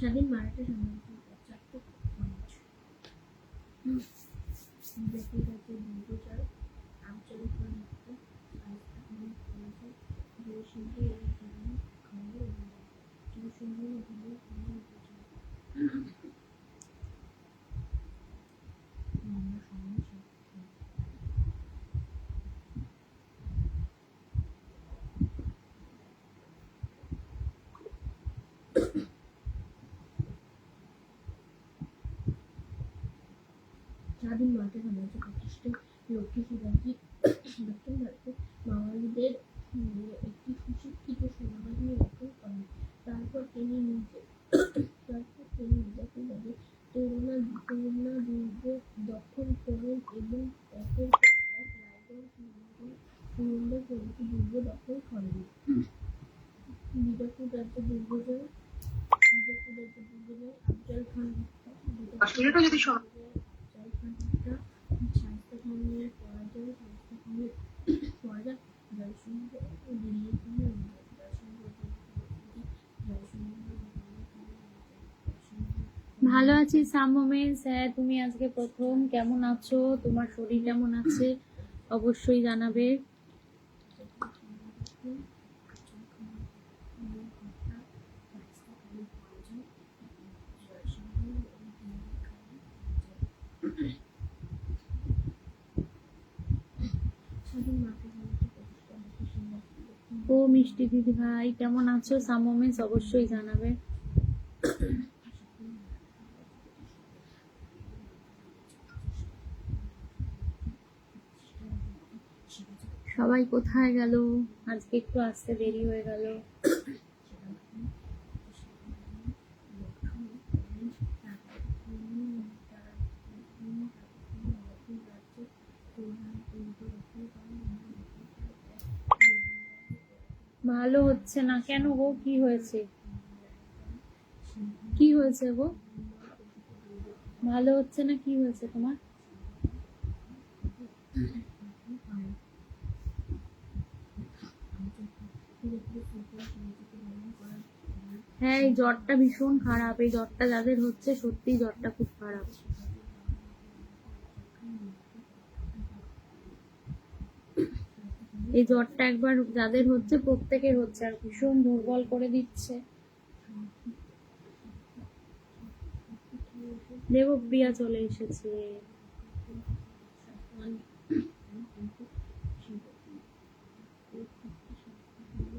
স্বাধীন ভারতের সাম্রাজ্যের চারটি খনিজ জাতীয় রাজ্যের দুর্গজয়, আঞ্চলিক খনিজ, রাজধানী খনিজ, জয়সিংহ এবং খনিজ জয়সিংহ নদীর খনিজ স্বাধীন ভারতের সাম্রাজ্য প্রতিষ্ঠায় লক্ষ্মী শিবাজী দক্ষিণ ভারতে বাঙালিদের একটি সুশিক্ষিত সেনাবাহিনী গঠন করেন। তারপর তিনি মির্জাফরবাদে তোরনা দুর্গ দখল করেন এবং একের পর এক রায়গড়, পুরন্দর প্রভৃতি দুর্গ দখল করেন। বিজাপুর রাজ্যের দুর্গজয় আফজাল খান হত্যা, শায়েস্তা খানের পরাজয়, জয়সিংহ ও দিল্লি খানের ভালো আছি সামমেশ। হ্যাঁ, তুমি আজকে প্রথম, কেমন আছো? তোমার শরীর কেমন আছে অবশ্যই জানাবে। ও মিষ্টি দিদি ভাই, কেমন আছো সামমেশ অবশ্যই জানাবে। সবাই কোথায় গেল? আজকে একটু আসতে দেরি হয়ে গেল। ভালো হচ্ছে না কেন গো? কি হয়েছে? কি হয়েছে গো? ভালো হচ্ছে না, কি হয়েছে তোমার? হ্যাঁ, এই জ্বরটা ভীষণ খারাপ। এই জ্বরটা যাদের হচ্ছে সত্যি জ্বরটা খুব খারাপ। এই জ্বরটা একবার যাদের হচ্ছে প্রত্যেকের হচ্ছে, আর ভীষণ দুর্বল করে দিচ্ছে। দেবপ্রিয়া চলে এসেছে।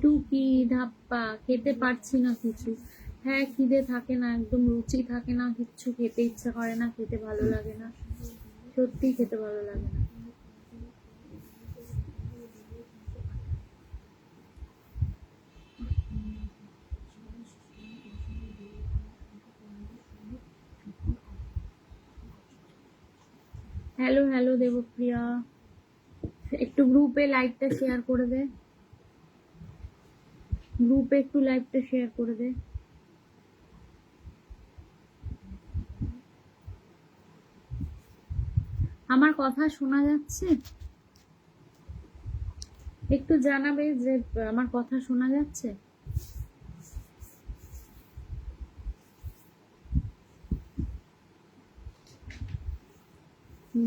টুকি ধাপ্পা খেতে পারছি না কিছু। হ্যাঁ, খিদে থাকে না, একদম রুচি থাকে না, কিচ্ছু খেতে ইচ্ছা করে না, খেতে ভালো লাগে না, সত্যি খেতে ভালো লাগে না। হ্যালো হ্যালো দেবপ্রিয়া, একটু গ্রুপে লাইভটা শেয়ার করে দে। গ্রুপে একটু লাইভটা শেয়ার করে দে। আমার কথা শোনা যাচ্ছে? একটু জানাবে যে আমার কথা শোনা যাচ্ছে।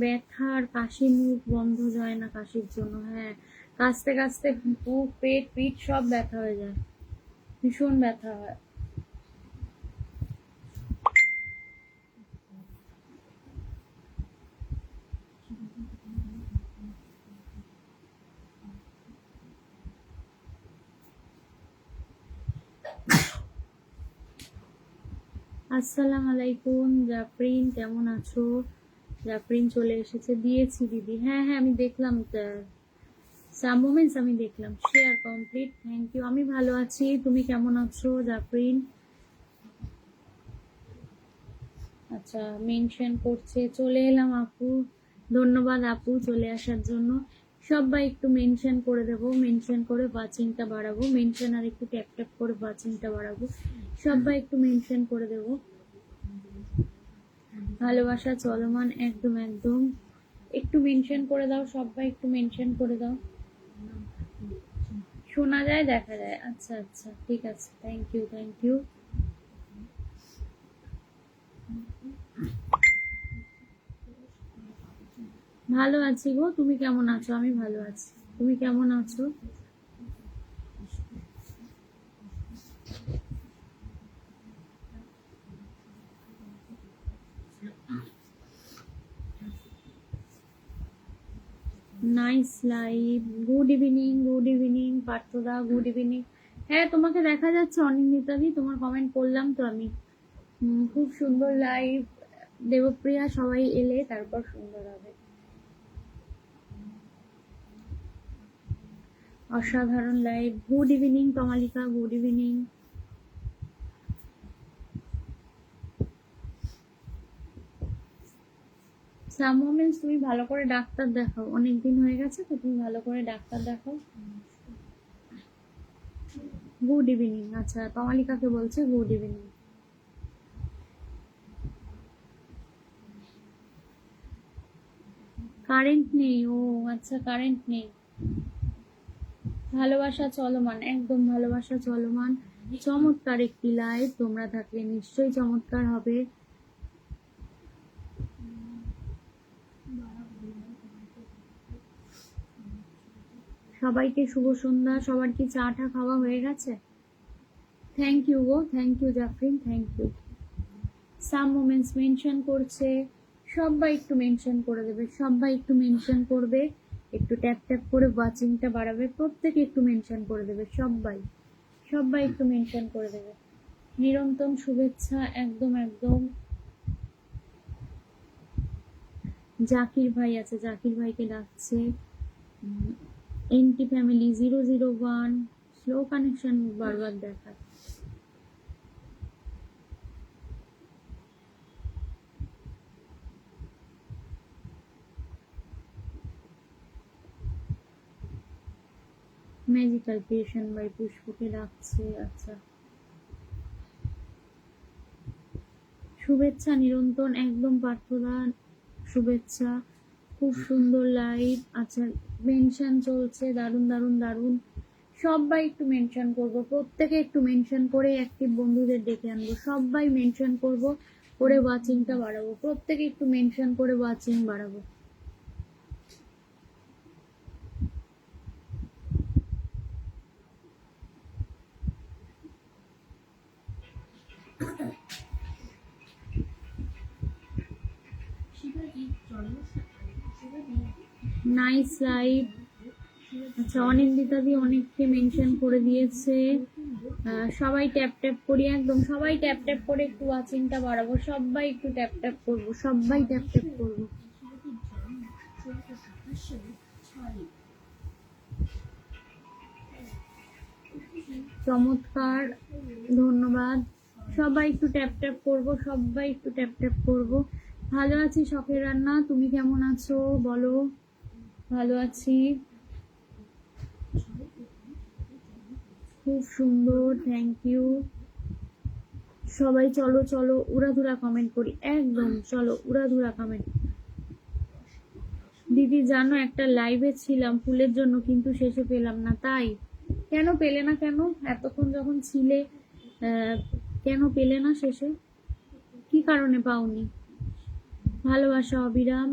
ব্যথার কাশি, মুখ বন্ধ যায় না কাশির জন্য। হ্যাঁ, কাশতে কাশতে বুক, পেট, পিঠ সব ব্যথা হয়ে যায়, ভীষণ ব্যথা হয়। আসসালামু আলাইকুম জাফরিন, কেমন আছো? জাফরিন চলে এসেছে, দিয়েছি দিদি। হ্যাঁ হ্যাঁ, আমি দেখলাম সাম মোমেন্টস, আমি দেখলাম। Share complete, thank you. আমি ভালো আছি, তুমি কেমন আছো জাফরিন? আচ্ছা, মেনশন করছে, চলে এলাম আপু। ধন্যবাদ আপু চলে আসার জন্য। সবাই একটু মেনশন করে দেবো, মেনশন করে ওয়াচিংটা বাড়াবো, মেনশন আর একটু ট্যাপ ট্যাপ করে ওয়াচিংটা বাড়াবো। সবাই একটু মেনশন করে দেবো। ভালোবাসা চলমান, একদম একদম। একটু মেনশন করে দাও, সবাই একটু মেনশন করে দাও। শোনা যায়, দেখা যায়। আচ্ছা আচ্ছা, ঠিক আছে, থ্যাংক ইউ থ্যাংক ইউ। ভালো আছি গো, তুমি কেমন আছো? আমি ভালো আছি, তুমি কেমন আছো? Nice live, good evening, good evening পার্থদা, গুড ইভিনিং। হ্যাঁ তোমাকে দেখা যাচ্ছে অনিন্দিতাদি, তোমার কমেন্ট করলাম তো আমি। খুব সুন্দর লাইভ, দেবপ্রিয়া সবাই এলে তারপর সুন্দর হবে। অসাধারণ live, good evening Kamalika, good evening. Some moments, তুমি ভালো করে ডাক্তার দেখাও, অনেকদিন হয়ে গেছে তো, তুমি ভালো করে ডাক্তার দেখাও। গুড ইভিনিং, আচ্ছা কমালিকাকে বলছে গুড ইভিনিং। কারেন্ট নেই, ও আচ্ছা কারেন্ট নেই। ভালোবাসা চলমান, একদম ভালোবাসা চলমান। চমৎকার একটি লাইভ, তোমরা থাকলে নিশ্চয়ই চমৎকার হবে। সবাইকে শুভ সন্ধ্যা। সবার কি চা টা খাওয়া হয়ে গেছে? থ্যাংক ইউ গো, thank you Zafrin, thank you. Some moments mention করছে, সবাই একটু মেনশন করে দেবে, সবাই একটু মেনশন করবে, একটু ট্যাপ ট্যাপ করে ওয়াচিংটা বাড়াবে, প্রত্যেকে একটু মেনশন করে দেবে, সবাই সবাই একটু মেনশন করে দেবে। নিরন্তর শুভেচ্ছা, একদম একদম। জাকির ভাই আছে, জাকির ভাইকে ডাকছে। এনটি ফ্যামিলি 001, স্লো কানেকশন বারবার দেখায়। ম্যাজিক্যাল ক্রিয়েশন বাই পুষ্পকে ডাকছে, আচ্ছা। শুভেচ্ছা নিরন্তর, একদম পার্থদা শুভেচ্ছা, খুব সুন্দর লাইভ। আচ্ছা মেনশন চলছে, দারুণ দারুণ দারুণ। সবাই একটু মেনশন করব, প্রত্যেকে একটু মেনশন করে অ্যাক্টিভ বন্ধুদের ডেকে আনবো, সবাই মেনশন করব করে ওয়াচিংটা বাড়াবো, প্রত্যেকে একটু মেনশন করে ওয়াচিং বাড়াবো। Nice live. আচ্ছা অনিন্দিতাদি অনেককে মেনশন করে দিয়েছে, সবাই ট্যাপ ট্যাপ করি, একদম সবাই ট্যাপ ট্যাপ করে একটু ওয়াচিংটা বাড়াবো, সবাই একটু ট্যাপ ট্যাপ করবো, সবাই ট্যাপ ট্যাপ করবো। চমৎকার, ধন্যবাদ। সবাই একটু ট্যাপ ট্যাপ করবো, সবাই একটু ট্যাপ ট্যাপ করবো। ভালো আছি শখের রান্না, তুমি কেমন আছো বলো? ভালো আছি, খুব সুন্দর, থ্যাংক ইউ। সবাই চলো চলো উড়াধুরা কমেন্ট করি, একদম চলো উড়াধুরা কমেন্ট। দিদি জানো একটা লাইভে ছিলাম ফুলের জন্য, কিন্তু শেষে পেলাম না। তাই কেন পেলে না? কেন এতক্ষণ যখন ছিলে কেন পেলে না শেষে? কি কারণে পাওনি? ভালোবাসা অবিরাম।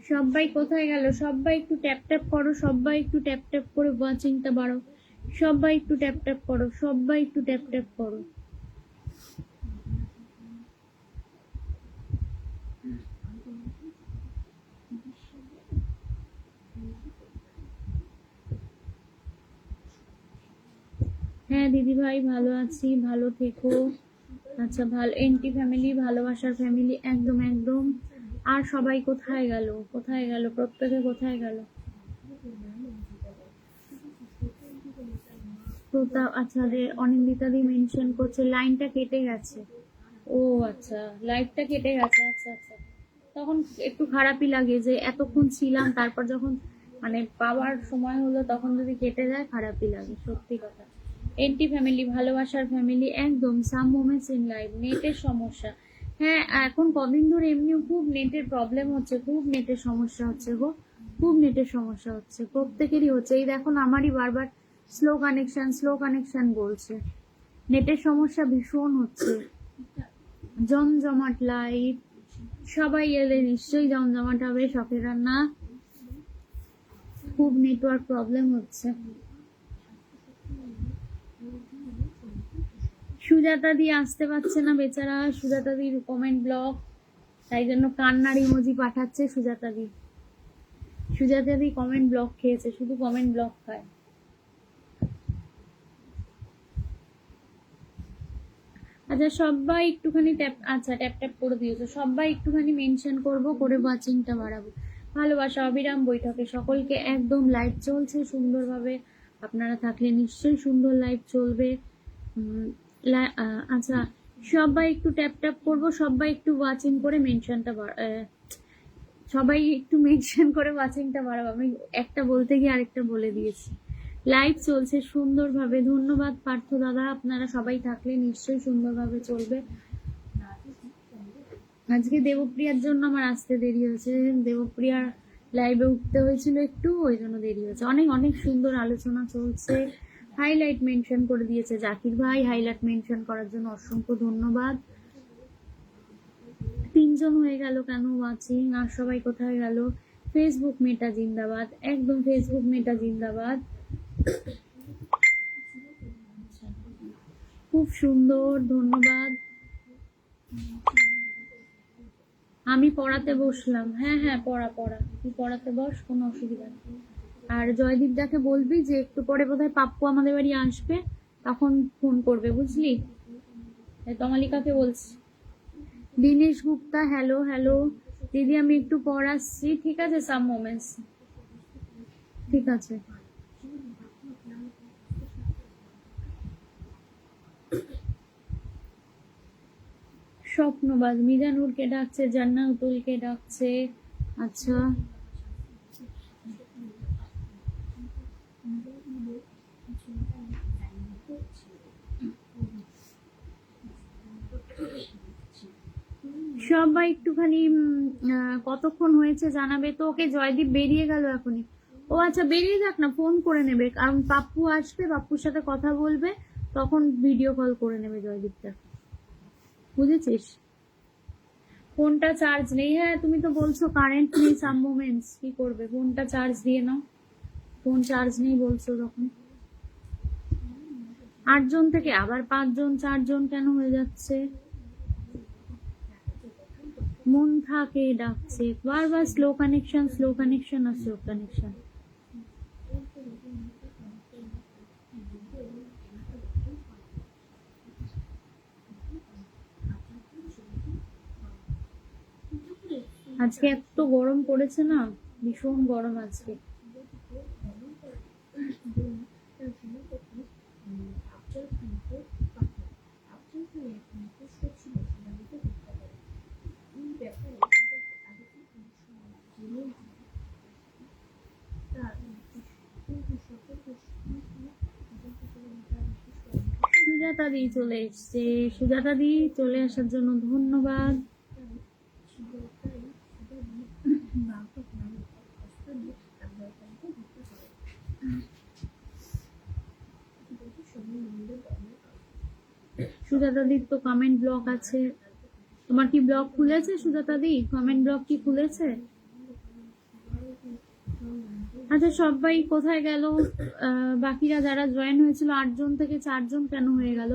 সবাই কোথায় গেল? সবাই একটু ট্যাপ ট্যাপ করো, সবাই একটু ট্যাপ ট্যাপ করে ওয়াচিংটা বাড়ো, সবাই একটু ট্যাপ ট্যাপ করো, সবাই একটু ট্যাপ ট্যাপ করো। হ্যাঁ দিদি ভাই ভালো আছি, ভালো থেকো। আচ্ছা ভালো, এনটি ফ্যামিলি, ভালোবাসার ফ্যামিলি, একদম একদম। আর সবাই কোথায় গেল? কোথায় গেল প্রত্যেকে, কোথায় গেল? প্রতাপ, আচ্ছা রে অনিন্দিতা দি মেনশন করছে লাইনটা কেটে গেছে। ও আচ্ছা লাইভটা কেটে গেছে, আচ্ছা আচ্ছা। তখন একটু খারাপই লাগে যে এতক্ষণ ছিলাম, তারপর যখন মানে পাওয়ার সময় হলো তখন যদি কেটে যায় খারাপই লাগে, সত্যি কথা। এনটি ফ্যামিলি, ভালোবাসার ফ্যামিলি, একদম। সাম মোমেন্টস ইন লাইফ, নেটের সমস্যা। হ্যাঁ এখন কদিন ধরে এমনিও খুব নেটের প্রবলেম হচ্ছে, খুব নেটের সমস্যা হচ্ছে গো, খুব নেটের সমস্যা হচ্ছে, প্রত্যেকেরই হচ্ছে। এই দেখুন আমারই বারবার স্লো কানেকশন বলছে। নেটের সমস্যা ভীষণ হচ্ছে। জমজমাট লাইভ, সবাই এলে নিশ্চয়ই জমজমাট হবে। শখের রান্না, খুব নেটওয়ার্ক প্রবলেম হচ্ছে। সুজাতা দি আসতে পারছে না বেচারা, সুজাতা দির কমেন্ট ব্লক, তাই জন্য কান্নার ইমোজি পাঠাচ্ছে সুজাতা দি। সুজাতা দি কমেন্ট ব্লক খেয়েছে, শুধু কমেন্ট ব্লক খায়। আচ্ছা সবাই একটুখানি ট্যাপ, আচ্ছা ট্যাপ ট্যাপ করে দিয়েছো, সবাই একটুখানি মেনশন করব, করে ওয়াচিংটা বাড়াবো। ভালোবাসা অবিরাম বৈঠকে সকলকে একদম লাইভ চলছে সুন্দরভাবে, আপনারা থাকলে নিশ্চয়ই সুন্দর লাইভ চলবে। আচ্ছা সবাই একটু ট্যাপ ট্যাপ করবো, সবাই একটু ওয়াচিং করে মেনশনটা সবাই একটু মেনশন করে ওয়াচিংটা বাড়াবো। আমি একটা বলতে গিয়ে আরেকটা বলে দিয়েছি। লাইভ চলছে সুন্দরভাবে, ধন্যবাদ পার্থ দাদা, আপনারা সবাই থাকলে নিশ্চয়ই সুন্দরভাবে চলবে। আজকে দেবপ্রিয়ার জন্য আমার আসতে দেরি হয়েছে, দেবপ্রিয়ার লাইভে উঠতে হয়েছিল একটু, ওই জন্য দেরি হয়েছে। অনেক অনেক সুন্দর আলোচনা চলছে। হাইলাইট মেনশন করে দিয়েছে জাকির ভাই, হাইলাইট মেনশন করার জন্য অসংখ্য ধন্যবাদ। 3 জন হয়ে গেল কেন ওয়াচিং, আর সবাই কোথায় গেল? ফেসবুক মেটা জিন্দাবাদ, একদম ফেসবুক মেটা জিন্দাবাদ। খুব সুন্দর, ধন্যবাদ। আমি পড়াতে বসলাম। হ্যাঁ হ্যাঁ, পড়া পড়া, তুই পড়াতে বস, কোনো অসুবিধা নেই। আর জয়দীপ দাকে বলবি যে একটু পরে বোধহয় পাপ্পু আমাদের বাড়ি আসবে, তখন ফোন করবে, বুঝলি? তমালিকাকে বলছি। দীনেশ গুপ্তা, হ্যালো হ্যালো দিদি, আমি একটু পর আসছি। ঠিক আছে, সাম মোমেন্টস, ঠিক আছে। স্বপ্নবাজ, মিজানুরকে ডাকছে, জান্নাতুলকে ডাকছে। আচ্ছা সবাই একটুখানি কতক্ষণ হয়েছে জানাবে তো। ওকে জয়দীপ বেরিয়ে গেল এখনই। ও আচ্ছা বেরিয়ে যাক না, ফোন করে নেবে, কারণ পাপ্পু আসবে, পাপ্পুর সাথে কথা বলবে, তখন ভিডিও কল করে নেবে জয়দীপটা, বুঝেছিস? ফোনটা চার্জ নেই। হ্যাঁ তুমি তো বলছো কারেন্ট নেই, সাম মোমেন্টস, কি করবে? ফোনটা চার্জ দিয়ে নাও, ফোন চার্জ নেই বলছো তখন। 8 জন থেকে আবার 5 জন 4 জন কেন হয়ে যাচ্ছে? মন থাকে ডাকছে বারবার, স্লো কানেকশন স্লো কানেকশন আর স্লো কানেকশন। আজকে এত গরম পড়েছে না, ভীষণ গরম আজকে। সুজাতা দি চলে এসছে, সুজাতা দি চলে আসার জন্য ধন্যবাদ। সুজাতা দির তো কমেন্ট ব্লক আছে, তোমার কি ব্লক খুলেছে সুজাতা দি? কমেন্ট ব্লক কি খুলেছে? আচ্ছা সবাই কোথায় গেল? বাকিরা যারা জয়েন হয়েছিল 8 জন থেকে 4 জন কেন হয়ে গেল?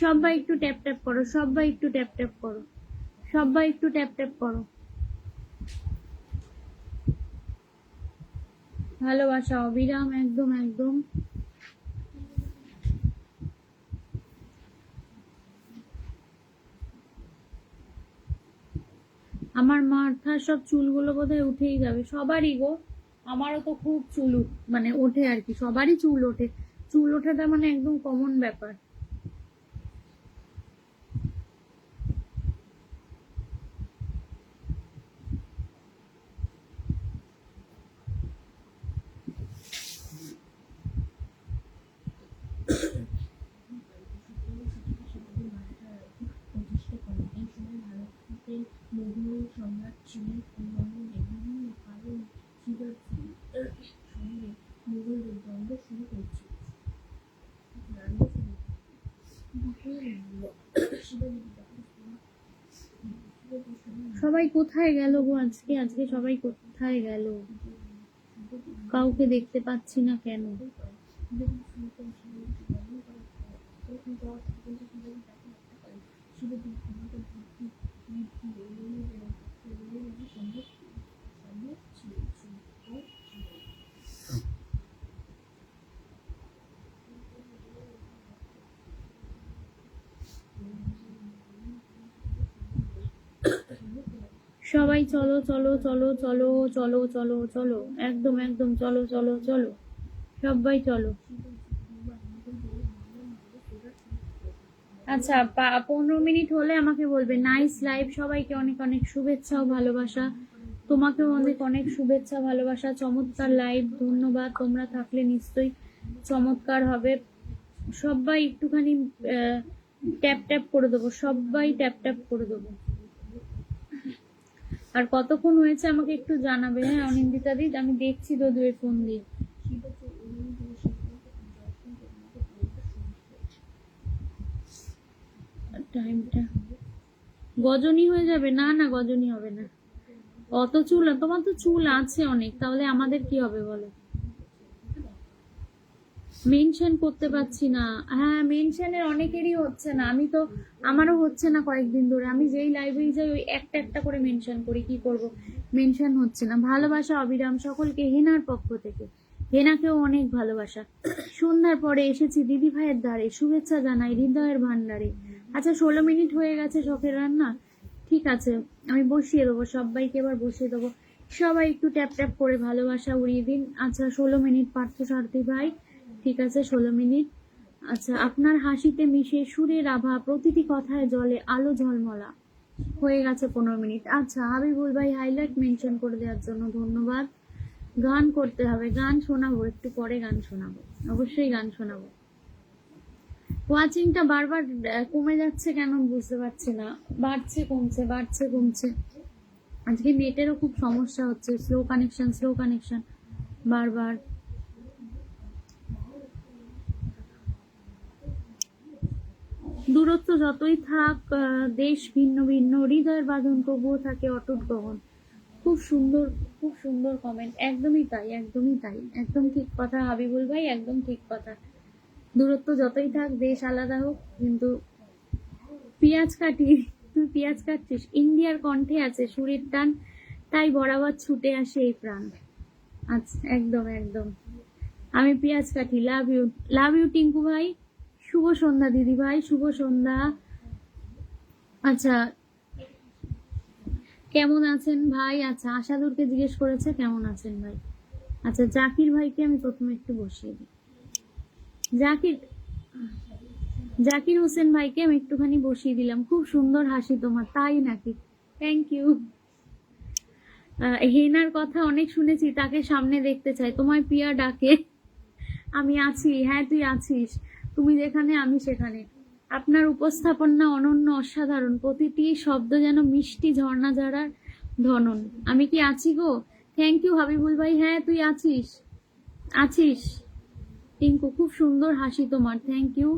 সবাই একটু ট্যাপ ট্যাপ করো, সবাই একটু ট্যাপ ট্যাপ করো, সবাই একটু ট্যাপ ট্যাপ করো। ভালোবাসা অবিরাম, একদম একদম। আমার মাথার সব চুলগুলো বোধহয় উঠেই যাবে, সবারই গো, আমারও তো খুব চুল মানে ওঠে আর কি, সবারই চুল ওঠে, চুল ওঠাটা মানে একদম কমন ব্যাপার। মোগল সম্রাট ছিলেন এবং বিভিন্ন কারণ সঙ্গে মোগলদের দ্বন্দ্ব শুরু হয়েছিল। সবাই কোথায় গেল গো আজকে? আজকে সবাই কোথায় গেল? কাউকে দেখতে পাচ্ছি না কেন? সবাই চলো চলো চলো চলো চলো চলো চলো, একদম একদম চলো চলো চলো, সবাই চলো। আচ্ছা 15 মিনিট হলে আমাকে বলবে। নাইস লাইভ, সবাইকে অনেক অনেক শুভেচ্ছা ও ভালোবাসা। তোমাকেও অনেক অনেক শুভেচ্ছা ভালোবাসা। চমৎকার লাইভ, ধন্যবাদ। তোমরা থাকলে নিশ্চয়ই চমৎকার হবে। সবাই একটুখানি ট্যাপ ট্যাপ করে দেবো, সবাই ট্যাপ ট্যাপ করে দেবো। আর কতক্ষণ হয়েছে আমাকে একটু জানাবে। হ্যাঁ অনিন্দিতা দি, আমি দেখছি যদিও ফোন দিয়ে। টাইমটা গজনী হয়ে যাবে? না না, গজনী হবে না। অত চুল, তোমার তো চুল আছে অনেক, তাহলে আমাদের কি হবে বলো? মেনশন করতে পারছি না। হ্যাঁ মেনশনের অনেকেরই হচ্ছে না, আমি তো, আমারও হচ্ছে না কয়েকদিন ধরে। আমি যেই লাইব্রেরি যাই ওই একটা একটা করে মেনশন করি, কি করব, মেনশন হচ্ছে না। ভালোবাসা অবিরাম সকলকে হেনার পক্ষ থেকে। হেনাকেও অনেক ভালোবাসা। সন্ধ্যার পরে এসেছি দিদি ভাইয়ের দ্বারে, শুভেচ্ছা জানাই হৃদয়ের ভান্ডারে। আচ্ছা 16 মিনিট হয়ে গেছে শখের রান্না, ঠিক আছে আমি বসিয়ে দেবো, সবাইকে এবার বসিয়ে দেবো। সবাই একটু ট্যাপ ট্যাপ করে ভালোবাসা উড়িয়ে দিন। আচ্ছা 16 মিনিট পার্থ সারথী ভাই, ঠিক আছে 16 মিনিট। আচ্ছা আপনার হাসিতে মিশে সুরের আভা, প্রতিটি কথায় জলে আলো ঝলমলা। হয়ে গেছে 15 মিনিট। আচ্ছা হাবিবুল ভাই হাইলাইট মেনশন করে দেওয়ার জন্য ধন্যবাদ। গান করতে হবে, গান শোনাবো, একটু পরে গান শোনাবো, অবশ্যই গান শোনাবো। ওয়াচিংটা বারবার কমে যাচ্ছে কেন বুঝতে পারছি না, বাড়ছে কমছে বাড়ছে কমছে। আজকে নেটেরও খুব সমস্যা হচ্ছে, স্লো কানেকশন বারবার। দূরত্ব যতই থাক, দেশ ভিন্ন ভিন্ন, হৃদয়ের বাঁধন তবুও থাকে অটুট গহন। খুব সুন্দর, খুব সুন্দর কমেন্ট। একদমই তাই, একদমই তাই, একদম ঠিক কথা হাবিবুল ভাই, একদম ঠিক কথা। দূরত্ব যতই থাক, দেশ আলাদা হোক, কিন্তু পেঁয়াজ কাটি, তুই পেঁয়াজ কাটছিস, ইন্ডিয়ার কণ্ঠে আছে সুরের টান, তাই বরাবর ছুটে আসে এই প্রাণ। আচ্ছা একদম একদম, আমি পেঁয়াজ কাটি। Love you, love you Tinku ভাই। শুভ সন্ধ্যা দিদি ভাই, শুভ সন্ধ্যা। আচ্ছা কেমন আছেন ভাই? আচ্ছা আশাদুরকে জিজ্ঞেস করেছে কেমন আছেন ভাই। আচ্ছা জাকির ভাইকে আমি প্রথমে একটু বসিয়ে দিই। জাকির হোসেন ভাইকে আমি একটুখানি বসিয়ে দিলাম। খুব সুন্দর হাসি তোমার, তাই নাকি? Thank you. হেনার কথা অনেক শুনেছি, তাকে সামনে দেখতে চাই। তোমায় পিয়া ডাকে, আমি আছি। হ্যাঁ তুই আছিস, তুমি যেখানে আমি সেখানে। আপনার উপস্থাপনা অনন্য, অসাধারণ, প্রতিটি শব্দ যেন মিষ্টি ঝর্ণা ঝরার ধনন। আমি কি আছি গো? থ্যাংক ইউ হাবিবুল ভাই। হ্যাঁ তুই আছিস, আছিস। টিঙ্কু খুব সুন্দর হাসি তোমার, থ্যাংক ইউ।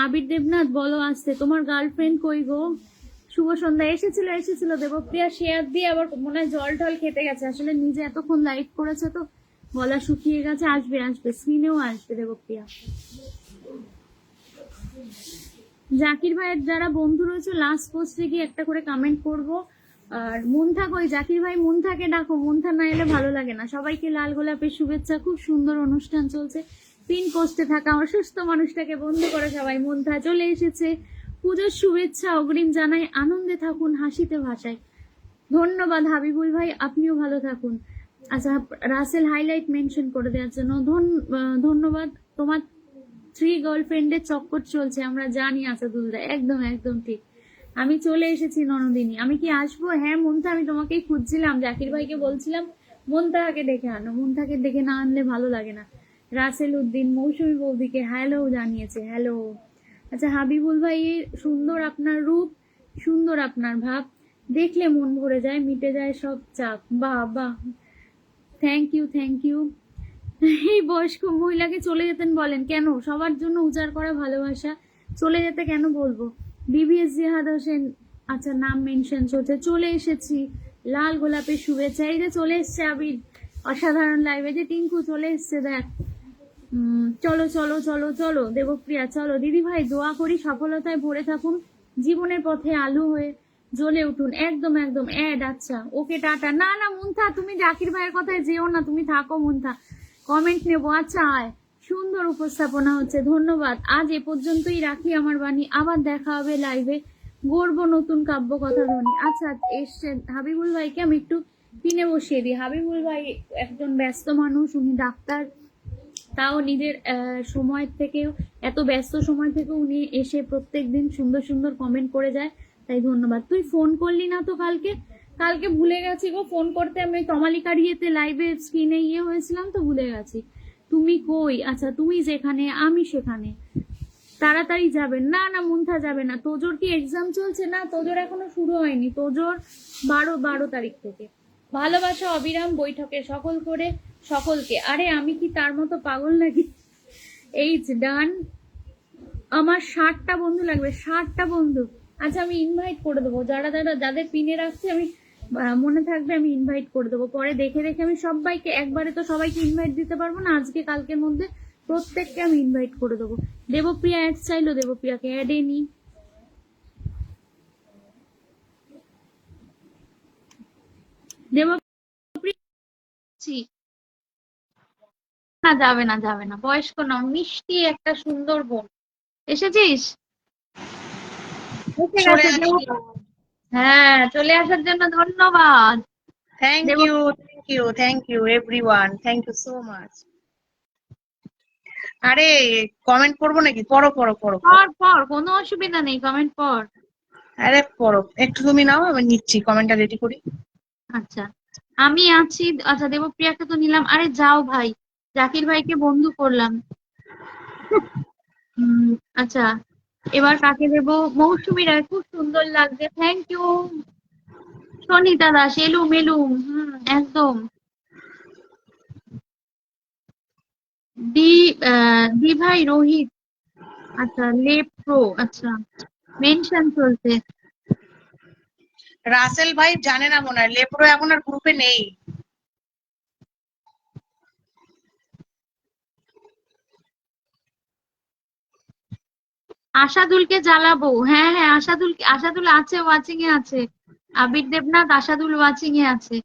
আবির দেবনাথ বলো আসতে, তোমার গার্লফ্রেন্ড কই গো? শুভ সন্ধ্যা। এসেছিল দেবপ্রিয়া, শেয়ার দিয়ে আবার মনে হয় জল টল খেতে গেছে। আসলে নিজে এতক্ষণ লাইভ করেছে তো গলা শুকিয়ে গেছে। আসবে আসবে, স্ক্রিনেও আসবে দেবপ্রিয়া। জাকির ভাইয়ের যারা বন্ধু রয়েছে লাস্ট পোস্টে গিয়ে একটা করে কমেন্ট করব। আর মুন্থা কই? জাকির ভাই মুন্থাকে ডাকো, মুন্থা না এলে ভালো লাগে না। সবাইকে লাল গোলাপের শুভেচ্ছা, খুব সুন্দর অনুষ্ঠান চলছে। পিন পোস্টে থাকা আমার সুস্থ মানুষটাকে বন্ধু করে সবাই। মুন্থা চলে এসেছে, পুজোর শুভেচ্ছা অগ্রিম জানাই। আনন্দে থাকুন, হাসিতে ভাষায়। ধন্যবাদ হাবিবুল ভাই, আপনিও ভালো থাকুন। আচ্ছা রাসেল হাইলাইট মেনশন করে দেওয়ার জন্য ধন্যবাদ। তোমার 3 গার্লফ্রেন্ডের চক্কর চলছে আমরা জানি আসাদুলদা, একদম একদম ঠিক। আমি চলে এসেছি ননদিনী। আমি কি আসবো? হ্যাঁ মুন্থা, আমি তোমাকেই খুঁজছিলাম। জাকির ভাইকে বলছিলাম মুন্তাহাকে ডেকে আনো, মুন্থাকে ডেকে না আনলে ভালো লাগে না। রাসেল উদ্দিন মৌসুমী বৌদিকে হ্যালো জানিয়েছে, হ্যালো। আচ্ছা হাবিবুল ভাই, সুন্দর আপনার রূপ, সুন্দর আপনার ভাব, দেখলে মন ভরে যায়, মিটে যায় সব চাপ। বাহ বাহ, থ্যাংক ইউ থ্যাংক ইউ। এই বয়স্ক মহিলাকে চলে যেতেন বলেন কেন? সবার জন্য উজাড় করা ভালোবাসা, চলে যেতে কেন বলবো? ডিভিএস জিহাদ হোসেন, আচ্ছা, নাম মেনশন চলছে, চলে এসেছি। লাল গোলাপের শুভেচ্ছা, এই যে চলে এসছে আবির, অসাধারণ লাইভে যে টিঙ্কু চলে এসছে দেখ। চলো চলো চলো চলো দেবপ্রিয়া, চলো দিদি ভাই, দোয়া করি সফলতায় ভরে থাকুন, জীবনের পথে আলো হয়ে জ্বলে উঠুন। একদম একদম অ্যাড। আচ্ছা ওকে, টাটা। না না মুন্থা, তুমি জাকির ভাইয়ের কথায় যেও না, তুমি থাকো মুন্থা, কমেন্ট নেবো। আচ্ছা আয়, সুন্দর উপস্থাপনা হচ্ছে, ধন্যবাদ। আজ এ পর্যন্তই রাখি আমার বাণী, আবার দেখা হবে লাইভে, গড়বো নতুন কাব্য কথা ধ্বনি। আচ্ছা এসছে হাবিবুল ভাইকে আমি একটু পিনে বসিয়ে দিই। হাবিবুল ভাই একজন ব্যস্ত মানুষ, উনি ডাক্তার, তাও নিজের সময় থেকেও, এত ব্যস্ত সময় থেকে উনি এসে প্রত্যেকদিন সুন্দর সুন্দর কমেন্ট করে যায়, তাই ধন্যবাদ। তুই ফোন করলি না তো কালকে? কালকে ভুলে গেছি গো ফোন করতে, আমি তমালিকার ইয়েতে লাইভে স্ক্রিনে হয়েছিলাম তো ভুলে গেছি। তুমি কই? আচ্ছা তুমি যেখানে আমি সেখানে, তাড়াতাড়ি যাবেন। না না মুন্থা যাবে না। তোজোর কি এক্সাম চলছে? না তোজোর এখনো শুরু হয়নি, তোজোর 12 তারিখ থেকে। ভালোবাসা অবিরাম বৈঠকে সকল করে সকলকে। আরে আমি কি তার মতো পাগল নাকি? এইচ ডান। আমার 60টা বন্ধু লাগবে, 60টা বন্ধু। আচ্ছা আমি ইনভাইট করে দেবো, যারা যারা যাদের পিনে রাখছি আমি, মনে থাকবে আমি ইনভাইট করে দেবো। পরে দেখে দেখে আমি সবাইকে, একবারে তো সবাইকে ইনভাইট দিতে পারবো না, আজকে কালকের মধ্যে প্রত্যেককে আমি ইনভাইট করে দেবো। দেবপ্রিয়া অ্যাড চাইলো, দেবপ্রিয়াকে অ্যাডে নি। দেবপ্রিয়া না, যাবে না যাবে না, বয়স্ক না, মিষ্টি একটা সুন্দর বোন। এসেছিস? এসে চলে গেছে আসি। হ্যাঁ, চলে আসার জন্য ধন্যবাদ। Thank Dev you, thank you everyone, thank you so much. আরে কমেন্ট করবো নাকি? পড়ো পড়ো পড়ো পড়ো। পর পর, কোনো অসুবিধা নেই, কমেন্ট পর। আরে পড়ো, একটু তুমি নাও, আমি নিচ্ছি, কমেন্টটা রেডি করি। আচ্ছা আমি আছি। আচ্ছা দেবপ্রিয়াকে তো নিলাম, আরে যাও ভাই, জাকির ভাইকে বন্ধু করলাম। আচ্ছা এবার কাকে দেবো? মৌসুমী রায়, খুব সুন্দর লাগছে, থ্যাংক ইউ। সনিতা দাস, এলুম এলুম, একদম। দি দি ভাই রোহিত, আচ্ছা লেপ্রো, আচ্ছা মেনশন চলছে। রাসেল ভাই জানে না মনে হয়, লেপ্রো এখন আর গ্রুপে নেই। আশাদুলকে জ্বালাবো, হ্যাঁ হ্যাঁ, আশাদুল আছে, ওয়াচিং এ আছে। আবির দেবনাথ, আশাদুল ওয়াচিং এ আছে।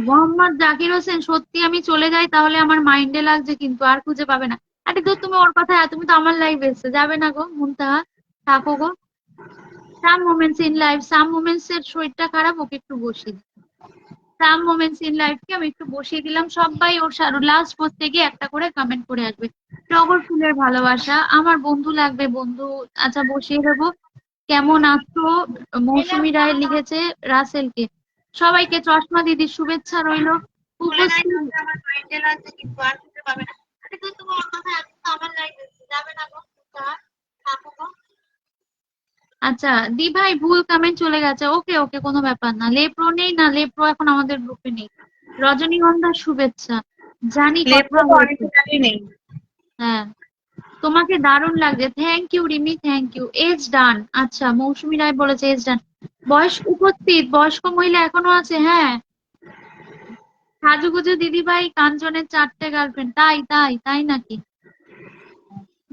মোহাম্মদ জাকির হোসেন, সত্যি আমি চলে যাই তাহলে আমার মাইন্ডে লাগছে, কিন্তু আর খুঁজে পাবে না। আরে তো তুমি ওর কথা, তুমি তো আমার লাইভ এসছো, যাবে না গো মুনতাহা, থাকো গো। Some moments in life, some moments এর শরীরটা খারাপ, ওকে একটু বসিয়ে দিই। সাম মোমেন্টস ইন লাইফ কে আমি একটু বসিয়ে দিলাম। সবাই ওর লাস্ট পোস্টে গিয়ে একটা করে কমেন্ট করে আসবে। টগর ফুলের ভালোবাসা, আমার বন্ধু লাগবে, বন্ধু। আচ্ছা বসিয়ে দেবো। কেমন আছো? মৌসুমী রায় লিখেছে রাসেলকে। সবাইকে চশমা দিদির শুভেচ্ছা রইলো। চলে যাই উপস্থিত। তাহলে আমার মাইন্ডে লাগছে, কিন্তু আর খুঁজে পাবে না। আরে তো তুমি ওর কথা, এখন তো আমার লাইফ এসছে, যাবে না গো, থাকো গো। আচ্ছা দি ভাই, ভুল কমেন্ট চলে গেছে, ওকে ওকে, কোনো ব্যাপার না। লেপ্রো নেই না, লেপ্রো এখন আমাদের গ্রুপে নেই। রজনীগন্ধার শুভেচ্ছা, জানি কথা লেপ্রো তো হয়েছে। অনেকদিন আগেই নেই। হ্যাঁ, তোমাকে দারুণ লাগছে, thank you Rimi, thank you. As done, আচ্ছা মৌসুমী রায় বলেছে এজ ডান। বয়স্ক উপস্থিত, বয়স্ক মহিলা এখনো আছে, হ্যাঁ। সাজুগুজু দিদি ভাই, কাঞ্চনের 4টে গার্লফ্রেন্ড, তাই তাই তাই নাকি?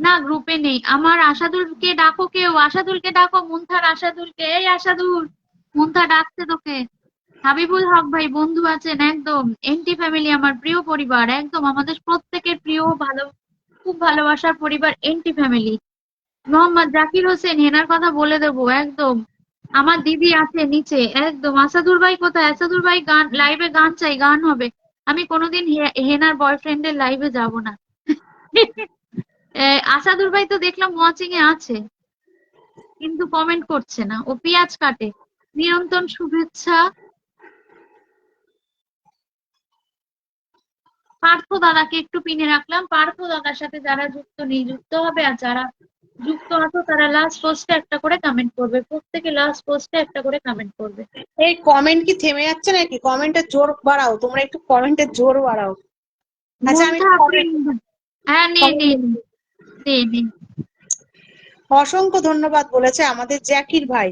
না গ্রুপে নেই। আমার আশাদুলকে ডাকো, কেউ আশাদুলকে ডাকো, মুনথার আশাদুলকে, এই আশাদুল, মুনথা ডাকছে তোকে। হাবিবুল হক ভাই, বন্ধু আছেন একদম, এনটি ফ্যামিলি আমার প্রিয় পরিবার, একদম আমাদের প্রত্যেকের প্রিয়, ভালো, খুব ভালোবাসার পরিবার এনটি ফ্যামিলি। মোহাম্মদ জাকির হোসেন, হেনার কথা বলে দেবো একদম। আমার দিদি আছে নিচে একদম। আসাদুর ভাই কোথায়? আসাদুর ভাই গান, লাইভে গান চাই, গান হবে। আমি কোনোদিন হেনার বয়ফ্রেন্ডের লাইভে যাব না। আসাদুর ভাই তো দেখলাম ওয়াচিং এ আছে, কিন্তু কমেন্ট করছে না, ও পেঁয়াজ কাটে। নিরন্তর শুভেচ্ছা। পার্থ দাদাকে একটু পিনে রাখলাম, পার্থ দাদার সাথে যারা যুক্ত নেই যুক্ত হবে, আর যারা যুক্ত আছো তারা লাস্ট পোস্টে একটা করে কমেন্ট করবে, প্রত্যেকে লাস্ট পোস্টে একটা করে কমেন্ট করবে। এই কমেন্ট কি থেমে যাচ্ছে নাকি? কমেন্টের জোর বাড়াও, তোমরা একটু কমেন্টের জোর বাড়াও। আচ্ছা আমি মনটা আপনি, হ্যাঁ নে নে নে নে। অসংখ্য ধন্যবাদ বলেছে আমাদের জাকির ভাই।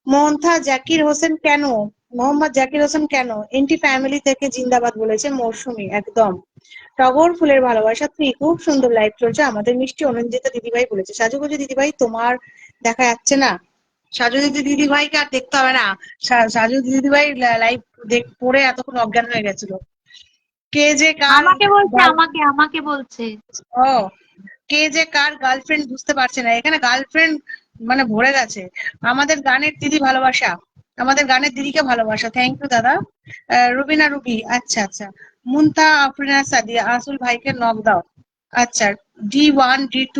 মোহনথা জাকির হোসেন কেন, মোহাম্মদ জাকির হোসেন কেন এনটি ফ্যামিলি থেকে জিন্দাবাদ বলেছে মৌসুমী। একদম টগর ফুলের ভালোবাসা তুই, খুব সুন্দর লাইভ চলছে, আমাদের মিষ্টি অনন্দিতা দিদিভাই বলেছে। সাজুগুজু দিদিভাই তোমার দেখা যাচ্ছে না, সাজু দিদিভাইকে আর দেখতে হবে না, সাজু দিদিভাই লাইভ পড়ে এতক্ষণ অজ্ঞান হয়ে গেছিল। কে যে কার আমাকে বলছে, আমাকে বলছে। ও কে যে কার গার্লফ্রেন্ড বুঝতে পারছে না, এখানে গার্লফ্রেন্ড মানে ভরে গেছে। আমাদের গানের দিদি ভালোবাসা, আমাদের গানের দিদিকে ভালোবাসা। থ্যাংক ইউ দাদা। রুবিনা রুবি, আচ্ছা আচ্ছা। মুনতা আফরিনা সাদিয়া, আসল ভাইকে নক দাও। আচ্ছা, D1 D2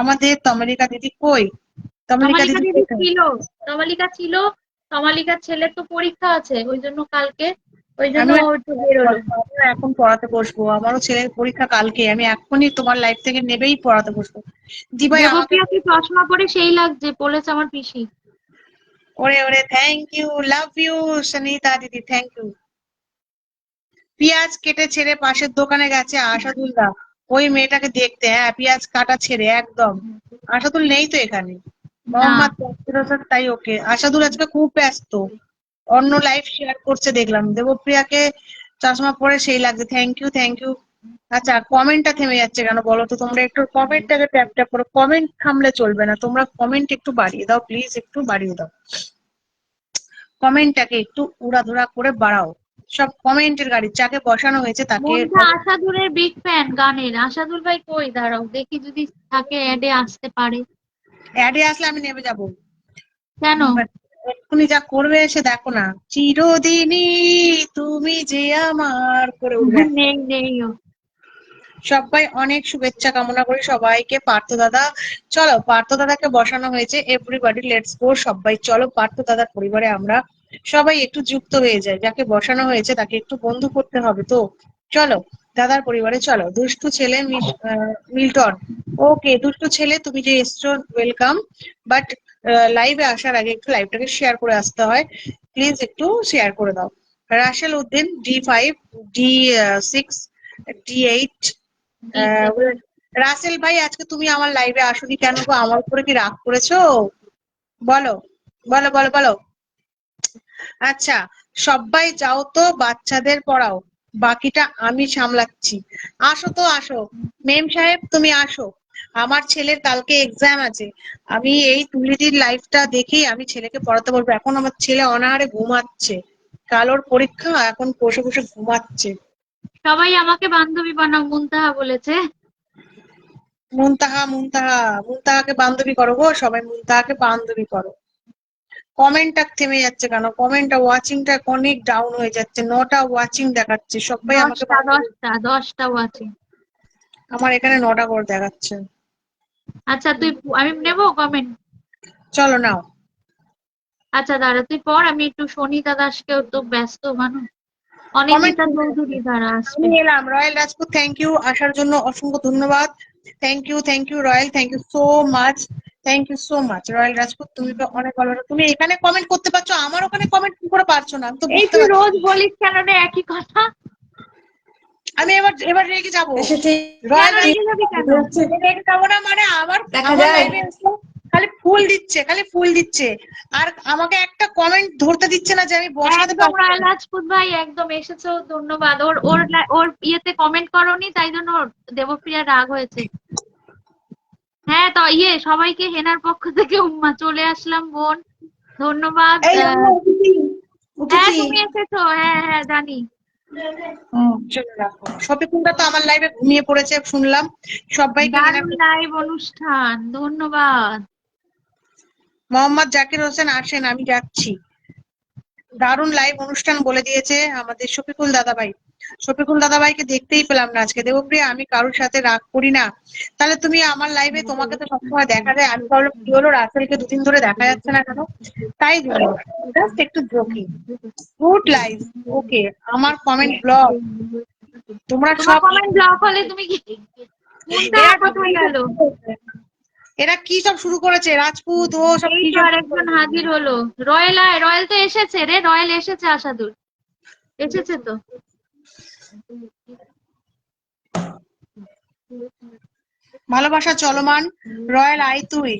আমাদের তমালিকা দিদি কই? তমালিকা তমালিকা দিদি দিদি কোথায়? ছিল, তমালিকা ছিল, তমালিকার ছেলের তো পরীক্ষা আছে, ওই জন্য কালকে, ওই জন্য আমিও ও একটু বেরোলো। এখন পড়াতে বসবো, আমারও ছেলের পরীক্ষা কালকে, আমি এখনই তোমার লাইফ থেকে নেবেই পড়াতে বসবো। দি ভাই আমাকে দেবপ্রিয়াকে চশমা পরে সেই লাগছে, বলেছে আমার পিসি। ওরে ওরে, thank you, love you Sunita দিদি, থ্যাংক ইউ। পেঁয়াজ কেটে ছেড়ে পাশের দোকানে গেছে আশাদুলদা ওই মেয়েটাকে দেখতে। হ্যাঁ, পেঁয়াজ কাটা ছেড়ে একদম। আশাদুল নেই তো এখানে, না, মোহাম্মদ জাকির হোসেন, তাই ওকে। আশাদুল আজকে খুব ব্যস্ত, অন্য লাইভ শেয়ার করছে দেখলাম। দেবপ্রিয়াকে চশমা পরে সেই লাগছে, থ্যাংক ইউ থ্যাংক ইউ। আচ্ছা, কমেন্টটা থেমে যাচ্ছে কেন বলো তো? তোমরা একটু কমেন্টটাকে ট্যাপ ট্যাপ করো, কমেন্ট থামলে চলবে না, তোমরা কমেন্ট একটু বাড়িয়ে দাও প্লিজ, একটু বাড়িয়ে দাও কমেন্টটাকে, একটু উড়াধুরা করে বাড়াও। সব কমেন্টের গাড়ি, যাকে বসানো হয়েছে তাকে। মনটা আশাদুলের বিগ ফ্যান গানের। আশাদুল ভাই কই, দাঁড়াও দেখি যদি থাকে, অ্যাডে আসতে পারে। অ্যাডে আসলে আমি নেমে যাবো। কেন? এক্ষুনি যা করবে এসে দেখো না, চিরদিনই তুমি যে আমার করে উঠবে। নেই নেই ও। সবাই অনেক শুভেচ্ছা কামনা করি সবাইকে। পার্থ দাদা, চলো পার্থ দাদাকে বসানো হয়েছে, এভরিবডি লেটস গো, সবাই চলো পার্থ দাদার পরিবারে আমরা সবাই একটু যুক্ত হয়ে যাই। যাকে বসানো হয়েছে তাকে একটু বন্ধু করতে হবে তো, চলো দাদার পরিবারে চলো। দুষ্টু ছেলে মিল্টন, ওকে দুষ্টু ছেলে তুমি যে এসছো ওয়েলকাম, বাট লাইভে আসার আগে একটু লাইভটাকে শেয়ার করে আসতে হয়, প্লিজ একটু শেয়ার করে দাও। Russell Uddin, D5 D6 D8। Rasel ভাই, আজকে তুমি আমার লাইভে আসোনি কেন গো? আমার উপরে কি রাগ করেছো? বলো বলো বলো বলো। আচ্ছা, সবাই যাও তো বাচ্চাদের পড়াও, বাকিটা আমি সামলাচ্ছি। আসো তো আসো, মেম সাহেব তুমি আসো। আমার ছেলের কালকে এক্সাম আছে, আমি এই তুলিদির লাইফটা দেখেই আমি ছেলেকে পড়াতে বলবো। এখন আমার ছেলে অনাহারে ঘুমাচ্ছে, কাল ওর পরীক্ষা, এখন বসে বসে ঘুমাচ্ছে। সবাই আমাকে বান্ধবী বানাও, মুনতাহা বলেছে। মুনতাহা মুনতাহা, মুনতাহাকে বান্ধবী করো গো, সবাই মুনতাহাকে বান্ধবী করো। কমেন্টটা থেমে যাচ্ছে কেন? কমেন্টটা ওয়াচিংটা অনেক ডাউন হয়ে যাচ্ছে, 9টা ওয়াচিং দেখাচ্ছে, সবাই আমাকে দশটা দশটা 10টা আছে। আমার এখানে 9টা করে দেখাচ্ছে। আচ্ছা তুই, আমি নেবো কমেন্ট। চলো নাও। আচ্ছা দাঁড়া, তুই পর, আমি একটু সনিতা দাসকেও তো ব্যস্ত মানুষ, কমেন্ট অনিন্দিতা চৌধুরী দ্বারা আসবে। আমি এলাম। রয়্যাল রাজপুত, থ্যাংক ইউ আসার জন্য, অসংখ্য ধন্যবাদ। Thank you Royal, thank you so much, thank you so much Royal Rajput, তুমি তো অনেক ভালো। তুমি এখানে কমেন্ট করতে পারছো, আমার ওখানে কমেন্ট কি করে পারছো না আমি তো এই বুঝতে তুই পারছি রোজ না। বলিস কেন রে একই কথা? আমি এবার এবার রেগে যাবো। কেন রয়্যাল রেগে যাবি কেন? রেগে যাবো না মানে, আমার লাইভে এসে খালি ফুল দিচ্ছে, খালি ফুল দিচ্ছে, আর আমাকে একটা কমেন্ট ধরতে দিচ্ছে না যে আমি বসাতে একদম পারছি রয়্যাল না। রাজপুত ভাই, একদম এসেছো, ধন্যবাদ। ওর ওর ওর ইয়েতে কমেন্ট করোনি, তাই জন্য ওর দেবপ্রিয়া রাগ হয়েছে। হ্যাঁ তো সবাইকে হেনার পক্ষ থেকে উম্মা, চলে আসলাম বোন, ধন্যবাদ। এই আমরা উঠেছি হ্যাঁ উঠেছি। তুমি এসেছো, হ্যাঁ হ্যাঁ জানি। চলে রাখো। শফিকুলটা তো আমার লাইভে ঘুমিয়ে পড়েছে শুনলাম, সবাইকে দারুণ লাইভ অনুষ্ঠান, ধন্যবাদ। মোহাম্মদ জাকির হোসেন আসেন, আমি যাচ্ছি। দারুণ লাইভ অনুষ্ঠান বলে দিয়েছে আমাদের শফিকুল দাদাভাই। শফিকুল দাদাভাইকে দেখতেই পেলাম না আজকে। দেবপ্রিয়া, আমি কারোর সাথে রাগ করি না, তাহলে তুমি আমার লাইভে, তোমাকে তো সবসময় দেখা যায়, আমি ভাবলাম কি হলো রাসেলকে দুদিন ধরে দেখা যাচ্ছে না কেন, তাই দিলাম, জাস্ট একটু জোকিং। গুড লাইভ, ওকে। আমার কমেন্ট ব্লক, তোমরা তোমার সব কমেন্ট ব্লক হলে তুমি কি, কোনটা এরা কোথায় গেল? এরা কি সব শুরু করেছে, রাজপুত ও সব এই কি তো সব শুরু আরেকজন করেছে। হাজির হলো। রয়েল রয়েল তো এসেছে রে, রয়েল এসেছে, আশাদুর এসেছে তো। ভালোবাসা চলমান, রয়্যাল আই তুই।